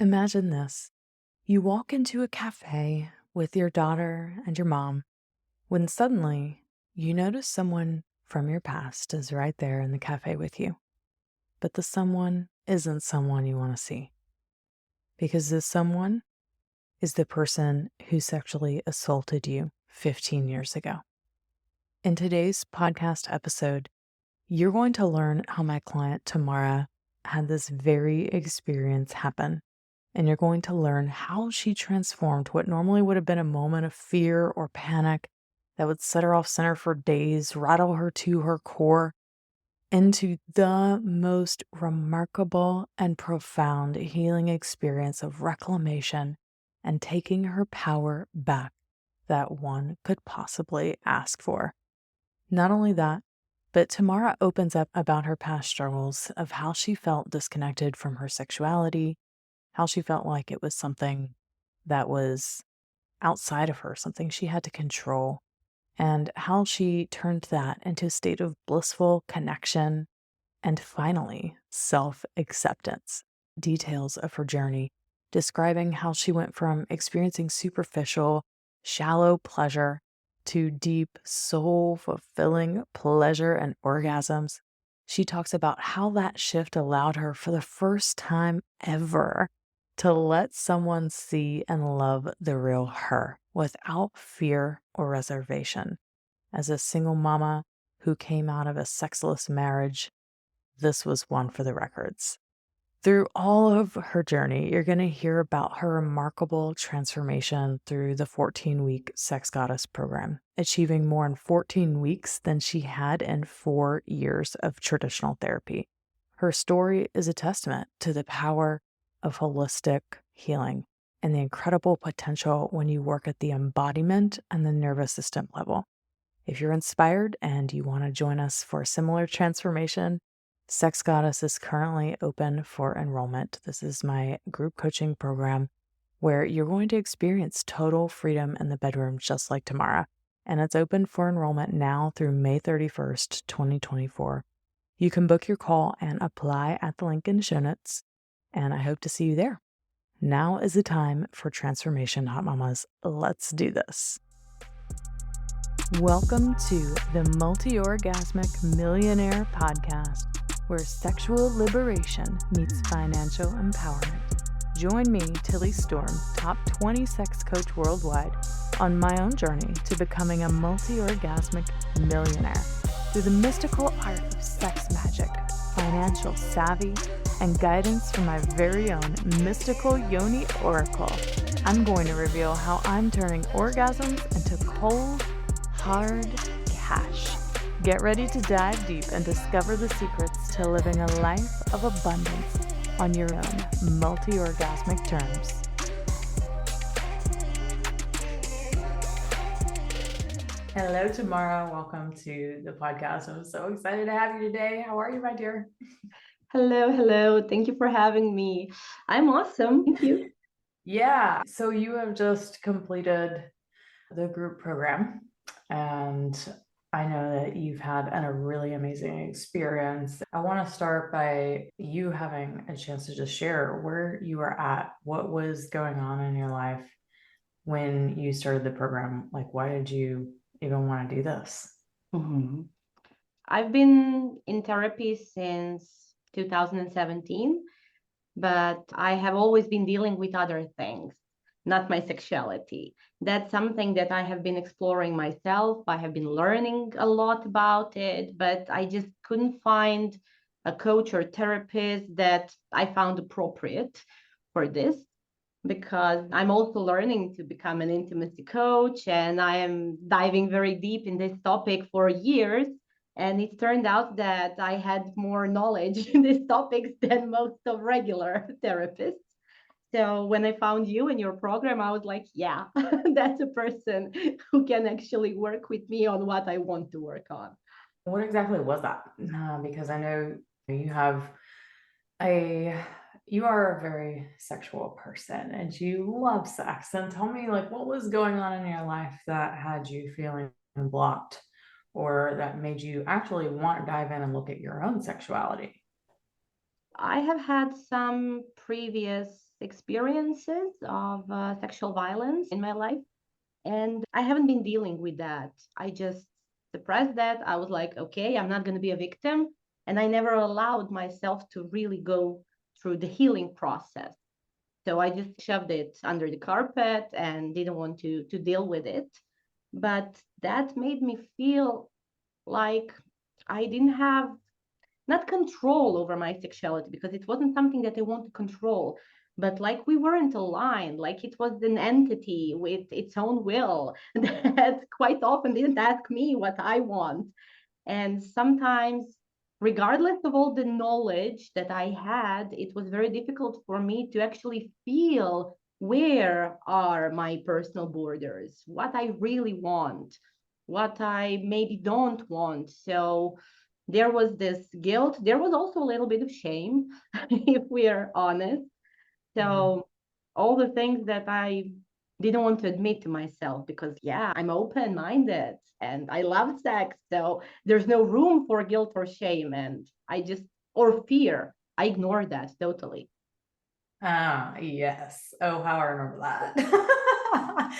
Imagine this. You walk into a cafe with your daughter and your mom when suddenly you notice someone from your past is right there in the cafe with you. But the someone isn't someone you want to see because this someone is the person who sexually assaulted you 15 years ago. In today's podcast episode, you're going to learn how my client Tamara had this very experience happen. And you're going to learn how she transformed what normally would have been a moment of fear or panic that would set her off center for days, rattle her to her core, into the most remarkable and profound healing experience of reclamation and taking her power back that one could possibly ask for. Not only that, but Tamara opens up about her past struggles of how she felt disconnected from her sexuality, how she felt like it was something that was outside of her, something she had to control, and how she turned that into a state of blissful connection and finally self acceptance. Details of her journey, describing how she went from experiencing superficial, shallow pleasure to deep, soul fulfilling pleasure and orgasms. She talks about how that shift allowed her for the first time ever to let someone see and love the real her without fear or reservation. As a single mama who came out of a sexless marriage, this was one for the records. Through all of her journey, you're going to hear about her remarkable transformation through the 14-week Sex Goddess program, achieving more in 14 weeks than she had in 4 years of traditional therapy. Her story is a testament to the power of holistic healing and the incredible potential when you work at the embodiment and the nervous system level. If you're inspired and you want to join us for a similar transformation, Sex Goddess is currently open for enrollment. This is my group coaching program where you're going to experience total freedom in the bedroom, just like Tamara. And it's open for enrollment now through May 31st, 2024. You can book your call and apply at the link in the show notes, and I hope to see you there. Now is the time for transformation, hot mamas. Let's do this. Welcome to the Multi-Orgasmic Millionaire Podcast, where sexual liberation meets financial empowerment. Join me, Tilly Storm, top 20 sex coach worldwide, on my own journey to becoming a multi-orgasmic millionaire through the mystical art of sex magic, financial savvy, and guidance from my very own mystical Yoni Oracle. I'm going to reveal how I'm turning orgasms into cold, hard cash. Get ready to dive deep and discover the secrets to living a life of abundance on your own multi-orgasmic terms. Hello, Tamara. Welcome to the podcast. I'm so excited to have you today. How are you, my dear? Hello. Thank you for having me. I'm awesome. Thank you. Yeah. So you have just completed the group program, and I know that you've had a really amazing experience. I want to start by you having a chance to just share where you were at, what was going on in your life when you started the program. Like, why did you even want to do this? Mhm. I've been in therapy since 2017, but I have always been dealing with other things, not my sexuality. That's something that I have been exploring myself. I have been learning a lot about it, but I just couldn't find a coach or therapist that I found appropriate for this, because I'm also learning to become an intimacy coach and I am diving very deep in this topic for years. And it turned out that I had more knowledge in these topics than most of regular therapists. So when I found you in your program, I was like, yeah, that's a person who can actually work with me on what I want to work on. What exactly was that? Because I know you have a you are a very sexual person and you love sex. And tell me, like, what was going on in your life that had you feeling blocked or that made you actually want to dive in and look at your own sexuality? I have had some previous experiences of sexual violence in my life. And I haven't been dealing with that. I just suppressed that. I was like, okay, I'm not going to be a victim. And I never allowed myself to really go through the healing process. So I just shoved it under the carpet and didn't want to deal with it. But that made me feel like I didn't have not control over my sexuality because it wasn't something that I want to control, but like we weren't aligned, like it was an entity with its own will that quite often didn't ask me what I want. And sometimes, regardless of all the knowledge that I had, it was very difficult for me to actually feel where are my personal borders, what I really want, what I maybe don't want. So there was this guilt. There was also a little bit of shame, if we're honest. Mhm. So all the things that I didn't want to admit to myself because yeah, I'm open-minded and I love sex. So there's no room for guilt or shame and I just or fear. I ignored that totally. Ah, yes. Oh, how I remember that.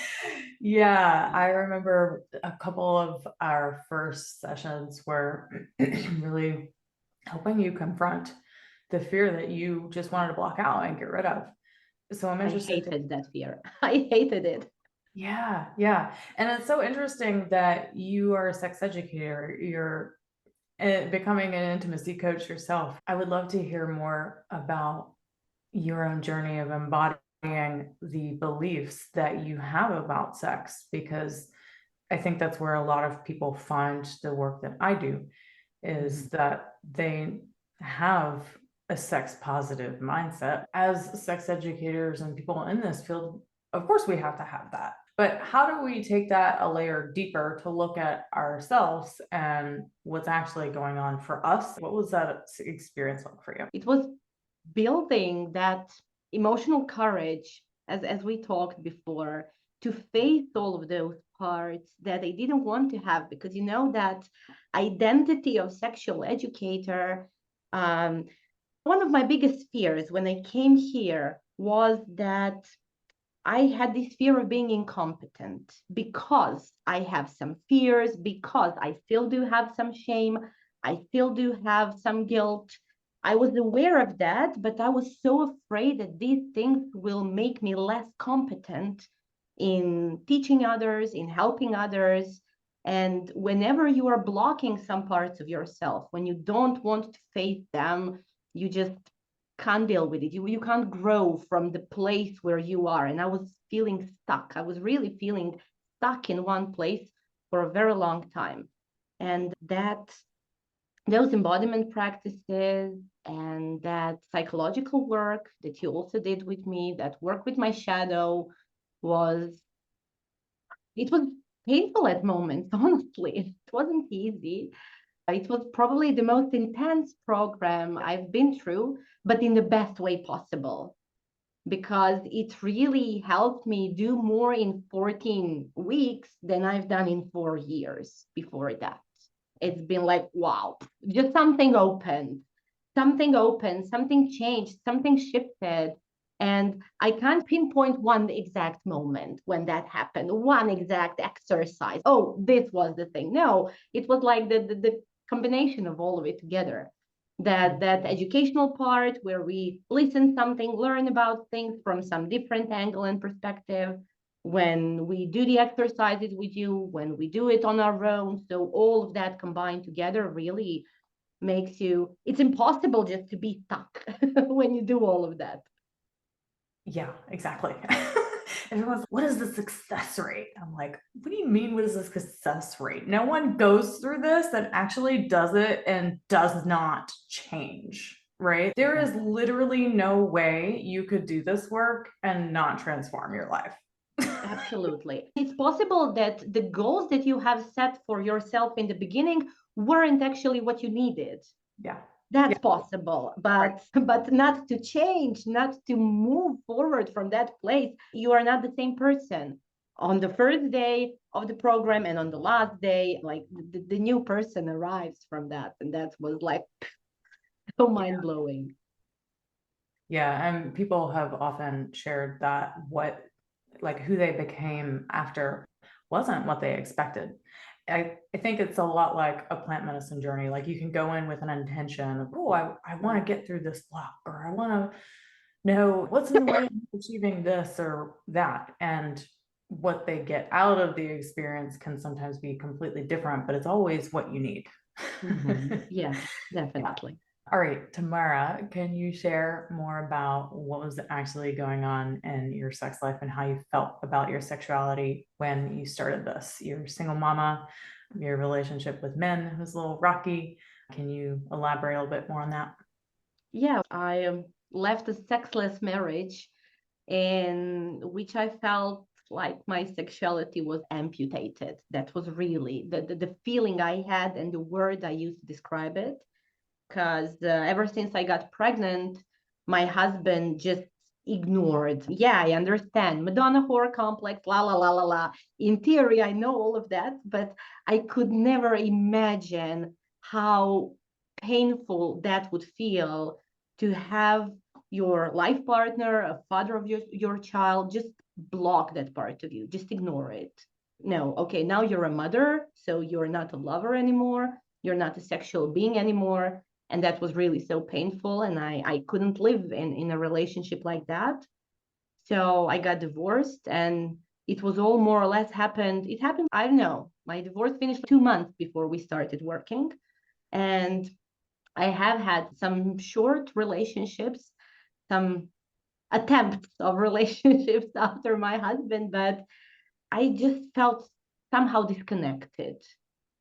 Yeah, I remember a couple of our first sessions were really helping you confront the fear that you just wanted to block out and get rid of. So I'm I interested to, hated that fear. I hated it. yeah, yeah. And it's so interesting that you are a sex educator. You're becoming an intimacy coach yourself. I would love to hear more about your own journey of embodying the beliefs that you have about sex, because I think that's where a lot of people find the work that I do is Mhm. that they have a sex positive mindset. As sex educators and people in this field, of course, we have to have that. But how do we take that a layer deeper to look at ourselves and what's actually going on for us? What was that experience like for you? It was building that emotional courage, as we talked before, to face all of those parts that I didn't want to have because you know that identity of sexual educator. Um, One of my biggest fears when I came here was that I had this fear of being incompetent because I have some fears, because I still do have some shame, I still do have some guilt. I was aware of that, but I was so afraid that these things will make me less competent in teaching others, in helping others. And whenever you are blocking some parts of yourself, when you don't want to face them, you just can't deal with it. You can't grow from the place where you are. And I was feeling stuck. I was really feeling stuck in one place for a very long time. And that those embodiment practices and that psychological work that you also did with me, that work with my shadow was it was painful at moments, honestly. It wasn't easy. It was probably the most intense program I've been through, but in the best way possible because it really helped me do more in 14 weeks than I've done in 4 years before that. It's been like, wow, just something opened, something changed, something shifted. And I can't pinpoint one exact moment when that happened, one exact exercise. Oh, this was the thing. No, it was like the combination of all of it together. That educational part where we listen something, learn about things from some different angle and perspective, when we do the exercises with you, when we do it on our own. So all of that combined together really makes you, it's impossible just to be stuck when you do all of that. Yeah, exactly. Everyone's, what is the success rate? I'm like, what do you mean, what is the success rate? No one goes through this and actually does it and does not change, right? There is Exactly. literally no way you could do this work and not transform your life. Absolutely. It's possible that the goals that you have set for yourself in the beginning weren't actually what you needed. Yeah. Yeah. That's possible, Right. but not to change, not to move forward from that place. You are not the same person on the first day of the program and on the last day. Like the new person arrives from that, and that was like so mind blowing. Yeah, and people have often shared that like who they became after wasn't what they expected. I think it's a lot like a plant medicine journey. Like you can go in with an intention of, oh, I want to get through this block, or I want to know what's in the way of achieving this or that. And what they get out of the experience can sometimes be completely different, but it's always what you need. Yeah, Yeah. definitely. All right, Tamara, can you share more about what was actually going on in your sex life and how you felt about your sexuality when you started this? You're a single mama, your relationship with men was a little rocky. Can you elaborate a little bit more on that? Yeah, I left a sexless marriage in which I felt like my sexuality was amputated. That was really the feeling I had and the word I used to describe it. Because ever since I got pregnant, my husband just ignored. Yeah, I understand. Madonna whore complex, la la la la la. In theory, I know all of that, but I could never imagine how painful that would feel to have your life partner, a father of your child, just block that part of you, just ignore it. No, okay, now you're a mother, so you're not a lover anymore, you're not a sexual being anymore, and that was really so painful, and I couldn't live in a relationship like that. So I got divorced, and it was all more or less happened. It happened, I don't know, my divorce finished 2 months before we started working. And I have had some short relationships, some attempts of relationships after my husband, but I just felt somehow disconnected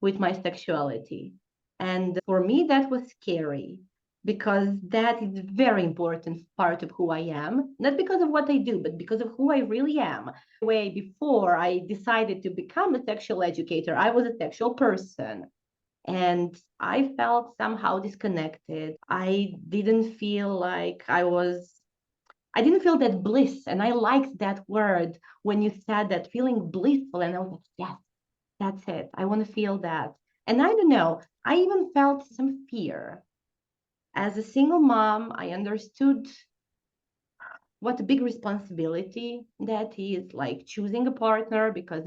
with my sexuality. And for me, that was scary because that is a very important part of who I am, not because of what I do, but because of who I really am. Way before I decided to become a sexual educator, I was a sexual person. And I felt somehow disconnected. I didn't feel that bliss. And I liked that word when you said that feeling blissful. And I was like, yes, that's it. I want to feel that. And I don't know, I even felt some fear. As a single mom, I understood what a big responsibility that is, like choosing a partner, because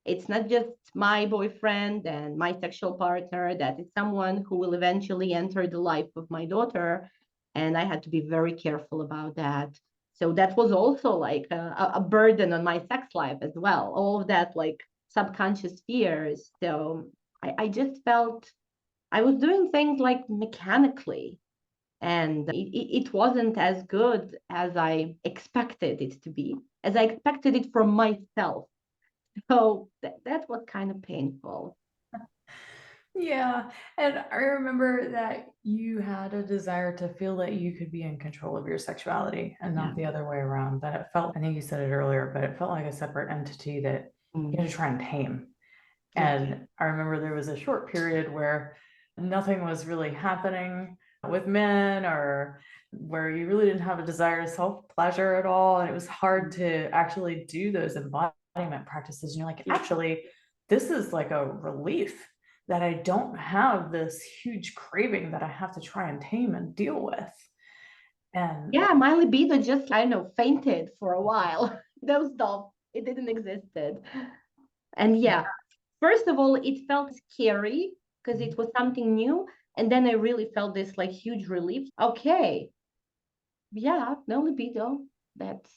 it's not just my boyfriend and my sexual partner, that is someone who will eventually enter the life of my daughter. And I had to be very careful about that. So that was also like a burden on my sex life as well. All of that, like subconscious fears. So I just felt I was doing things like mechanically, and it wasn't as good as I expected it to be, as I expected it from myself. So that was kind of painful. Yeah, and I remember that you had a desire to feel that you could be in control of your sexuality and Yeah. not the other way around. That it felt, I think you said it earlier, but it felt like a separate entity that you Mm. had to try and tame. Yes. And I remember there was a short period where nothing was really happening with men, or where you really didn't have a desire to self pleasure at all. And it was hard to actually do those embodiment practices. And you're like, Yeah. actually, this is like a relief that I don't have this huge craving that I have to try and tame and deal with. And Yeah, my libido just, I don't know, fainted for a while. Those stuff, it didn't existed. And yeah, first of all, it felt scary because it was something new. And then I really felt this like huge relief. Okay, yeah, no libido. That's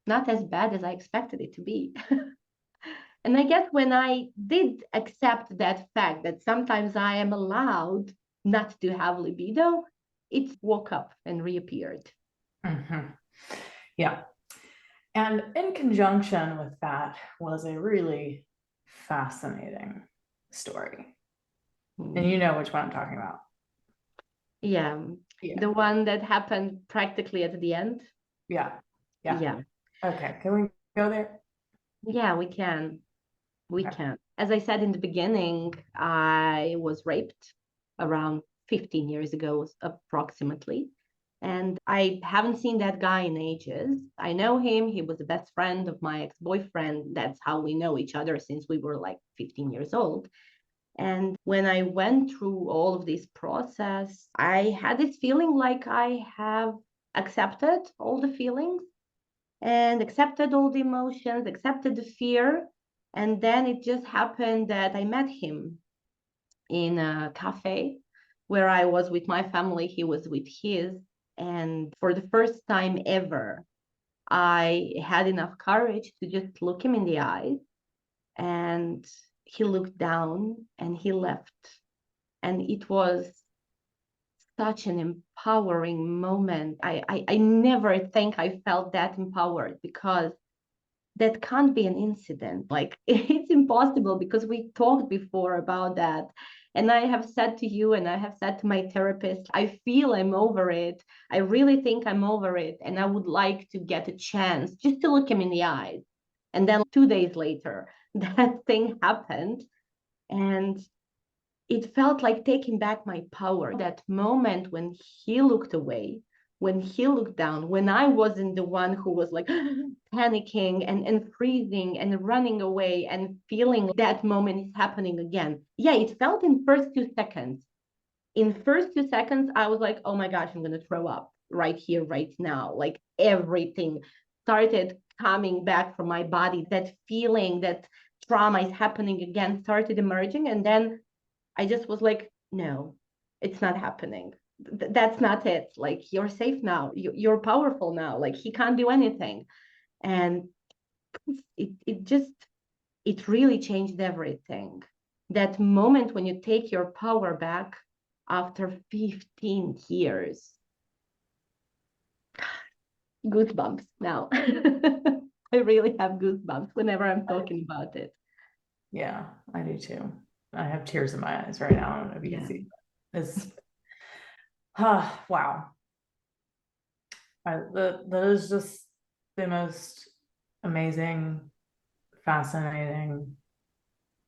not as bad as I expected it to be. And I guess when I did accept that fact that sometimes I am allowed not to have libido, it woke up and reappeared. mhm, yeah. And in conjunction with that was a really fascinating story. And Mm. you know which one I'm talking about. Yeah, Yeah. the one that happened practically at the end. Yeah. Yeah. Yeah, Okay. Can we go there? yeah, we can. We Okay. can. As I said in the beginning, I was raped around 15 years ago, approximately. And I haven't seen that guy in ages. I know him. He was the best friend of my ex boyfriend. That's how we know each other since we were like 15 years old. And when I went through all of this process, I had this feeling like I have accepted all the feelings and accepted all the emotions, accepted the fear. And then it just happened that I met him in a cafe where I was with my family, he was with his. And for the first time ever, I had enough courage to just look him in the eyes. And he looked down and he left. And it was such an empowering moment. I never think I felt that empowered, because that can't be an incident. Like it's impossible, because we talked before about that. And I have said to you, and I have said to my therapist, I feel I'm over it. I really think I'm over it. And I would like to get a chance just to look him in the eyes. And then 2 days later, that thing happened. And it felt like taking back my power. That moment when he looked away, when he looked down, when I wasn't the one who was like panicking and freezing and running away and feeling that moment is happening again. Yeah, it felt in first 2 seconds. In first 2 seconds, I was like, oh my gosh, I'm gonna throw up right here, right now. Like everything started coming back from my body. That feeling that trauma is happening again started emerging. And then I just was like, no, it's not happening. That's not it. Like, you're safe now. You're powerful now. Like, he can't do anything. And it just, it really changed everything. That moment when you take your power back after 15 years, goosebumps now. I really have goosebumps whenever I'm talking about it. Yeah, I do too. I have tears in my eyes right now. I don't know if you can Yeah. see. It's wow. That is just the most amazing, fascinating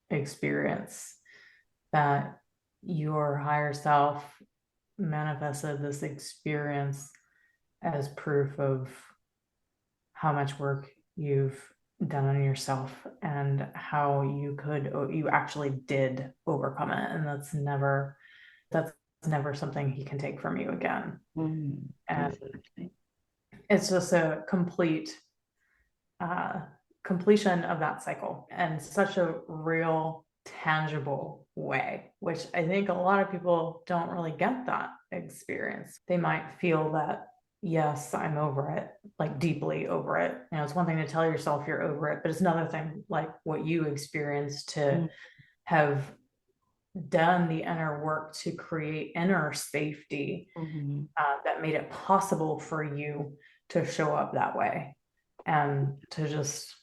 experience that your higher self manifested this experience as proof of how much work you've done on yourself and how you actually did overcome it. And that's never something he can take from you again. And Exactly. it's just a complete uh, completion of that cycle in such a real, tangible way, which I think a lot of people don't really get that experience. They might feel that, yes, I'm over it, like deeply over it. It's one thing to tell yourself you're over it, but it's another thing, like what you experienced, to have done the inner work to create inner safety Mm-hmm. that made it possible for you to show up that way and to just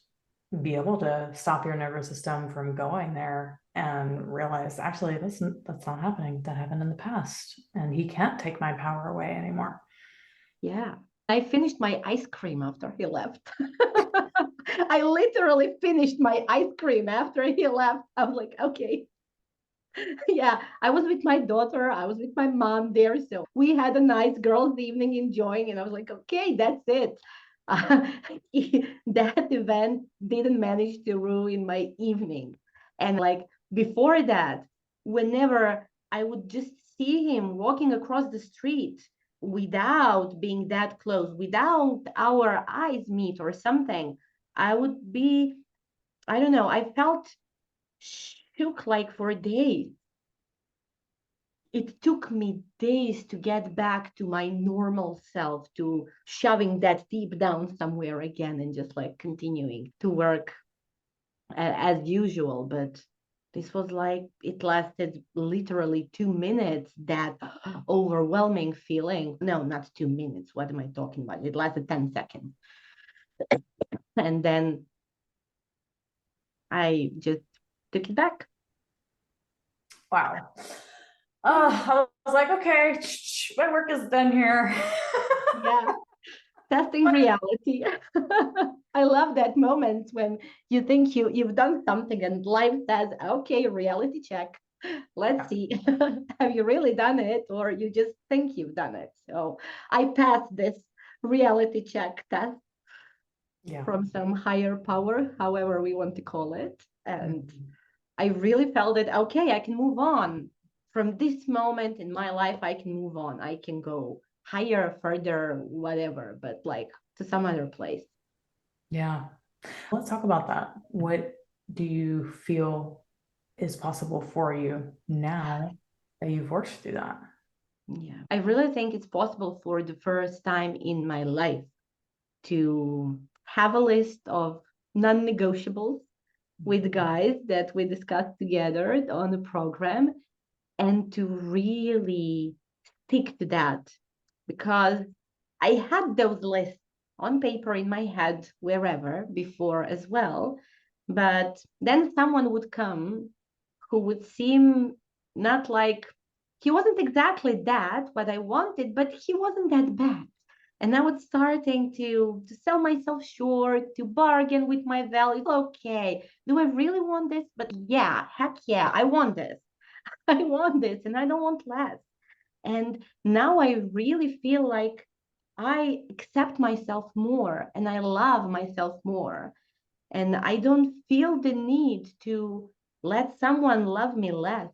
be able to stop your nervous system from going there and realize, actually, that's not happening. That happened in the past, and he can't take my power away anymore. Yeah. I finished my ice cream after he left. I literally finished my ice cream after he left. I was like, okay. Yeah, I was with my daughter, I was with my mom there. So we had a nice girls' evening enjoying, and I was like, okay, that's it. Uh, that event didn't manage to ruin my evening. And like before that, whenever I would just see him walking across the street without being that close, without our eyes meet or something, I would be, I don't know, I felt shook like for days. It took me days to get back to my normal self, to shoving that deep down somewhere again and just like continuing to work as usual. But this was like, it lasted literally 2 minutes, that overwhelming feeling. No, not 2 minutes. What am I talking about? It lasted 10 seconds. And then I just took it back. Wow. I was like, okay, my work is done here. Yeah. Testing reality. I love that moment when you think you've done something and life says, okay, reality check. Let's see. Have you really done it, or you just think you've done it? So I passed this reality check test Yeah. from some higher power, however we want to call it. And Mhm. I really felt that, okay, I can move on. From this moment in my life, I can move on. I can go higher, further, whatever, but like to some other place. Yeah. Let's talk about that. What do you feel is possible for you now that you've worked through that? Yeah. I really think it's possible for the first time in my life to have a list of non negotiables with guys that we discussed together on the program and to really stick to that because I had those lists on paper in my head wherever before as well. But then someone would come who would seem not like he wasn't exactly that what I wanted, but he wasn't that bad. And I was starting to sell myself short, to bargain with my values. Okay, do I really want this? But yeah, heck yeah, I want this. I want this and I don't want less. And now I really feel like I accept myself more and I love myself more. And I don't feel the need to let someone love me less.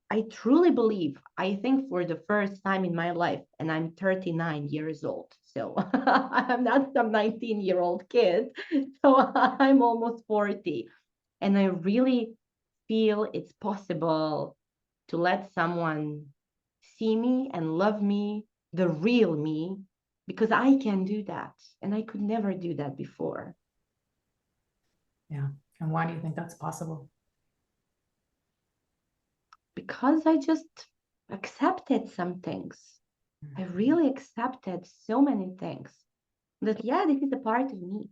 I truly believe, I think for the first time in my life, and I'm 39 years old. So I'm not some 19-year-old kid. So I'm almost 40. And I really feel it's possible to let someone see me and love me, the real me, because I can do that. And I could never do that before. Yeah. And why do you think that's possible? Because I just accepted some things. I really accepted so many things that, yeah, this is a part of me.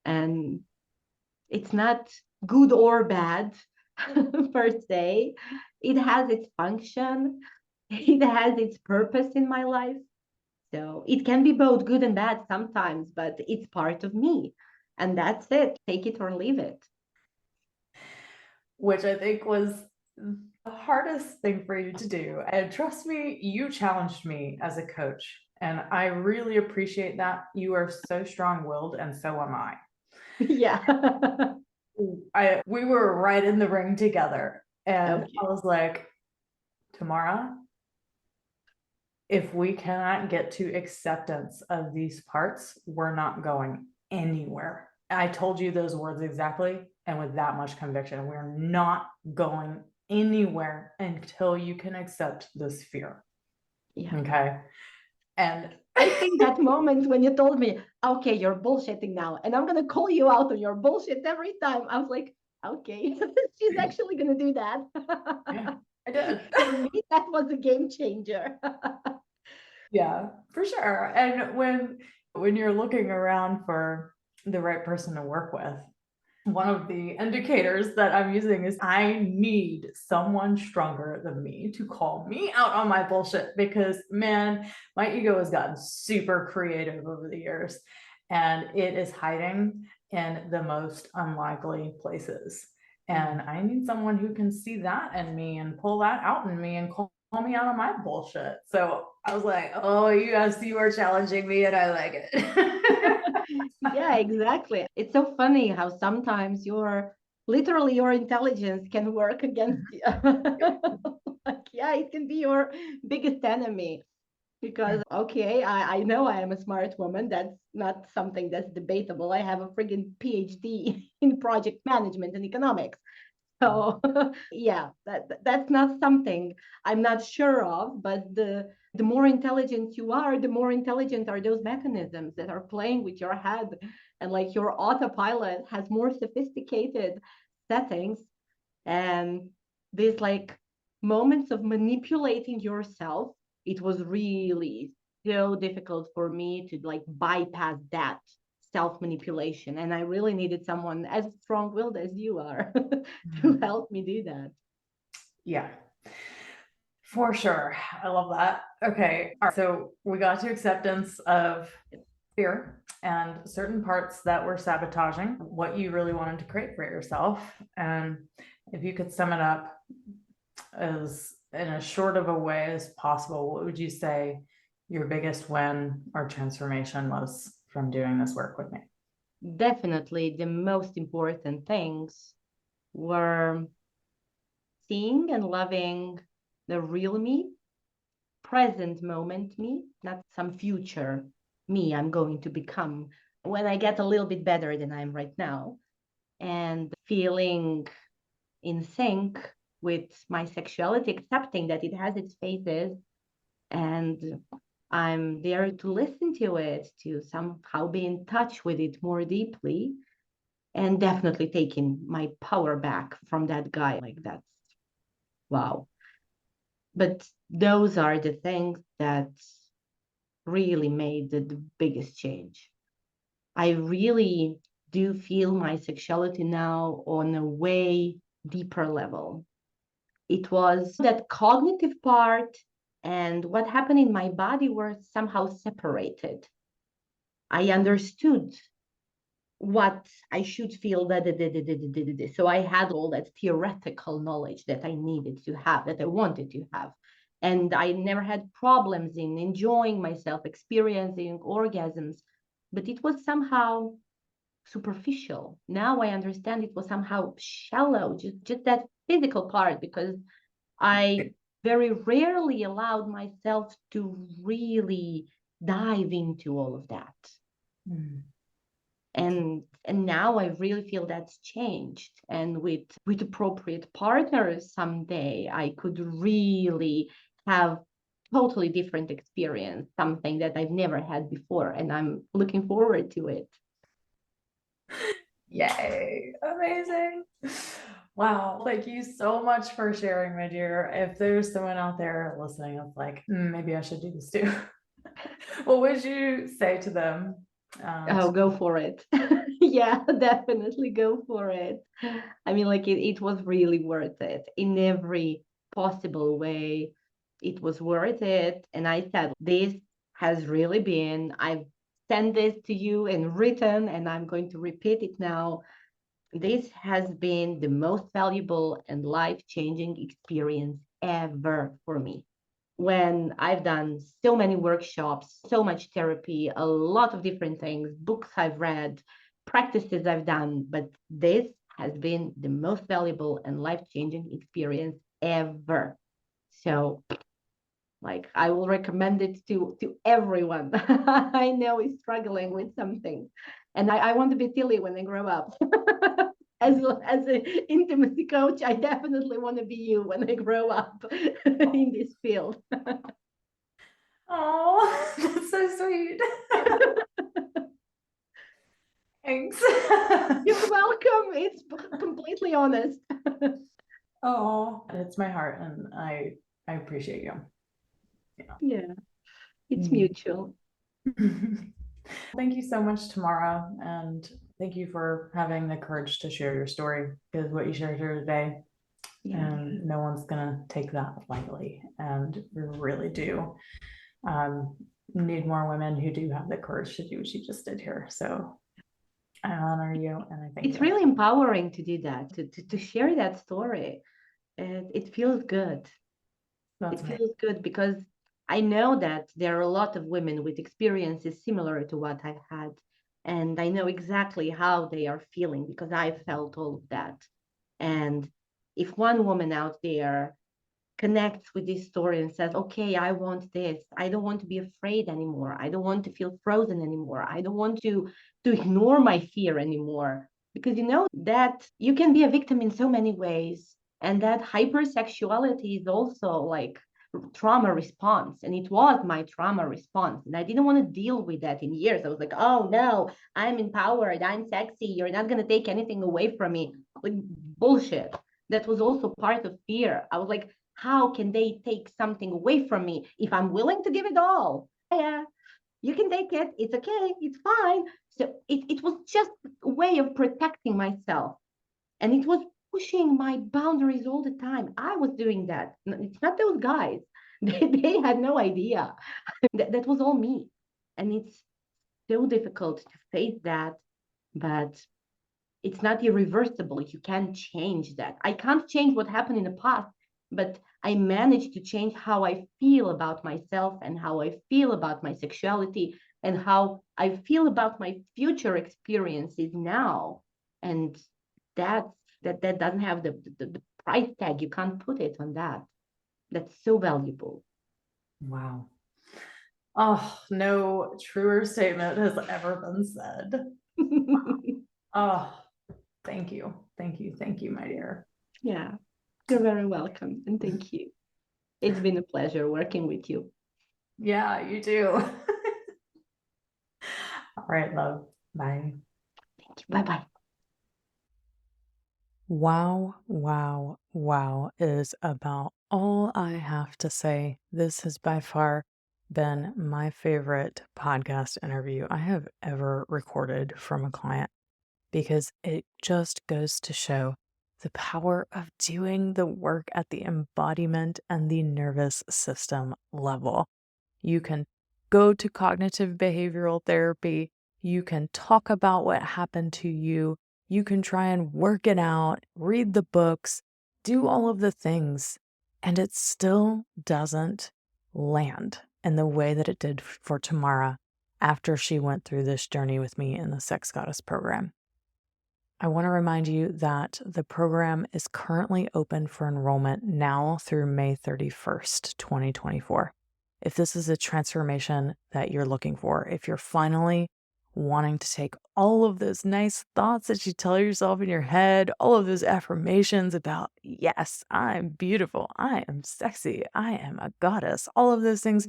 And it's not good or bad per se. It has its function, it has its purpose in my life. So it can be both good and bad sometimes, but it's part of me. And that's it. Take it or leave it. Which I think was the hardest thing for you to do. And trust me, you challenged me as a coach. And I really appreciate that. You are so strong willed, and so am I. Yeah. We were right in the ring together. And I Okay. was like, Tamara, if we cannot get to acceptance of these parts, we're not going anywhere. I told you those words exactly and with that much conviction. We're not going anywhere until you can accept this fear. Yeah. Okay. And I think that moment when you told me, okay, you're bullshitting now, and I'm going to call you out on your bullshit every time, I was like, okay, she's actually going to do that. yeah, I did. For me, that was a game changer. Yeah, for sure. And when you're looking around for the right person to work with, one of the indicators that I'm using is I need someone stronger than me to call me out on my bullshit because, man, my ego has gotten super creative over the years and it is hiding in the most unlikely places. And I need someone who can see that in me and pull that out in me and call me out on my bullshit. So I was like, oh, yes, you are challenging me and I like it. Yeah, exactly. It's so funny how sometimes literally your intelligence can work against you. Like, yeah, it can be your biggest enemy because, okay, I know I am a smart woman. That's not something that's debatable. I have a friggin' PhD in project management and economics. So yeah, that's not something I'm not sure of, but the more intelligent you are, the more intelligent are those mechanisms that are playing with your head. And like your autopilot has more sophisticated settings and these like moments of manipulating yourself, it was really so difficult for me to like bypass that self manipulation. And I really needed someone as strong willed as you are to help me do that. Yeah, for sure. I love that. Okay. All right. So we got to acceptance of fear and certain parts that were sabotaging what you really wanted to create for yourself. And if you could sum it up as in as short of a way as possible, what would you say your biggest win or transformation was from doing this work with me? Definitely the most important things were seeing and loving the real me, present moment me, not some future me I'm going to become when I get a little bit better than I'm right now, and feeling in sync with my sexuality, accepting that it has its phases, and I'm there to listen to it, to somehow be in touch with it more deeply, and definitely taking my power back from that guy. Like, that's wow. But those are the things that really made the biggest change. I really do feel my sexuality now on a way deeper level. It was that cognitive part and what happened in my body were somehow separated. I understood what I should feel. So I had all that theoretical knowledge that I needed to have, that I wanted to have. And I never had problems in enjoying myself, experiencing orgasms, but it was somehow superficial. Now I understand it was somehow shallow, just that physical part, because I very rarely allowed myself to really dive into all of that. Mm. And now I really feel that's changed. And with appropriate partners someday, I could really have totally different experience, something that I've never had before, and I'm looking forward to it. Yay, amazing. Wow, thank you so much for sharing, my dear. If there's someone out there listening that's like, maybe I should do this too, what would you say to them? Oh, go for it. Yeah, definitely go for it. I mean, like it was really worth it in every possible way. It was worth it. And I said, this has really been, I've sent this to you and written, and I'm going to repeat it now. This has been the most valuable and life-changing experience ever for me. When I've done so many workshops, so much therapy, a lot of different things, books I've read, practices I've done, but this has been the most valuable and life-changing experience ever. So, like, I will recommend it to everyone I know is struggling with something. And I want to be Tilly when I grow up. As an intimacy coach, I definitely want to be you when I grow up in this field. Oh, that's so sweet. Thanks. You're welcome. It's completely honest. Oh, it's my heart, and I appreciate you. Yeah. Yeah, it's Mm. mutual. Thank you so much, Tamara, and thank you for having the courage to share your story, because what you shared here today, Yeah. and no one's gonna take that lightly, and we really do need more women who do have the courage to do what you just did here. So I honor you and I thank It's you. really empowering to do that, to share that story. It feels good. That's It me. feels good because I know that there are a lot of women with experiences similar to what I've had. And I know exactly how they are feeling because I've felt all of that. And if one woman out there connects with this story and says, okay, I want this. I don't want to be afraid anymore. I don't want to feel frozen anymore. I don't want to ignore my fear anymore. Because you know that you can be a victim in so many ways. And that hypersexuality is also like trauma response. And it was my trauma response. And I didn't want to deal with that in years. I was like, oh no, I'm empowered. I'm sexy. You're not going to take anything away from me. Like bullshit. That was also part of fear. I was like, how can they take something away from me if I'm willing to give it all? Yeah, you can take it. It's okay. It's fine. So it was just a way of protecting myself. And it was pushing my boundaries all the time. I was doing that. It's not those guys. They had no idea. That was all me. And it's so difficult to face that. But it's not irreversible. You can't change that. I can't change what happened in the past, but I managed to change how I feel about myself and how I feel about my sexuality and how I feel about my future experiences now. And that's that doesn't have the price tag. You can't put it on that. That's so valuable. Wow. Oh, no truer statement has ever been said. Oh, thank you. Thank you. Thank you, my dear. Yeah, you're very welcome, and thank you. It's been a pleasure working with you. Yeah, you do. All right, love. Bye. Thank you. Bye bye. Wow, wow, wow is about all I have to say. This has by far been my favorite podcast interview I have ever recorded from a client because it just goes to show the power of doing the work at the embodiment and the nervous system level. You can go to cognitive behavioral therapy. You can talk about what happened to you. You can try and work it out, read the books, do all of the things, and it still doesn't land in the way that it did for Tamara after she went through this journey with me in the Sex Goddess program. I want to remind you that the program is currently open for enrollment now through May 31st, 2024. If this is a transformation that you're looking for, if you're finally wanting to take all of those nice thoughts that you tell yourself in your head, all of those affirmations about, yes, I'm beautiful, I am sexy, I am a goddess, all of those things,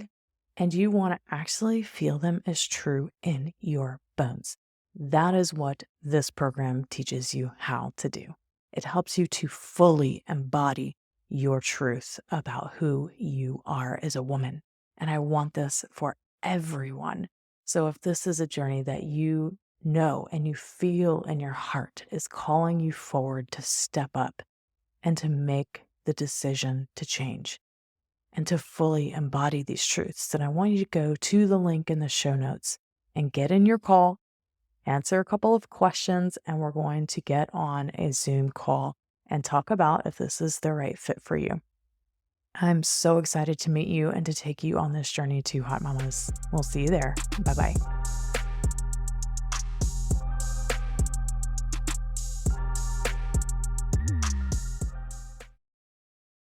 and you want to actually feel them as true in your bones. That is what this program teaches you how to do. It helps you to fully embody your truth about who you are as a woman. And I want this for everyone. So if this is a journey that you know and you feel in your heart is calling you forward to step up and to make the decision to change and to fully embody these truths, then I want you to go to the link in the show notes and get in your call, answer a couple of questions, and we're going to get on a Zoom call and talk about if this is the right fit for you. I'm so excited to meet you and to take you on this journey to Hot Mamas. We'll see you there. Bye bye.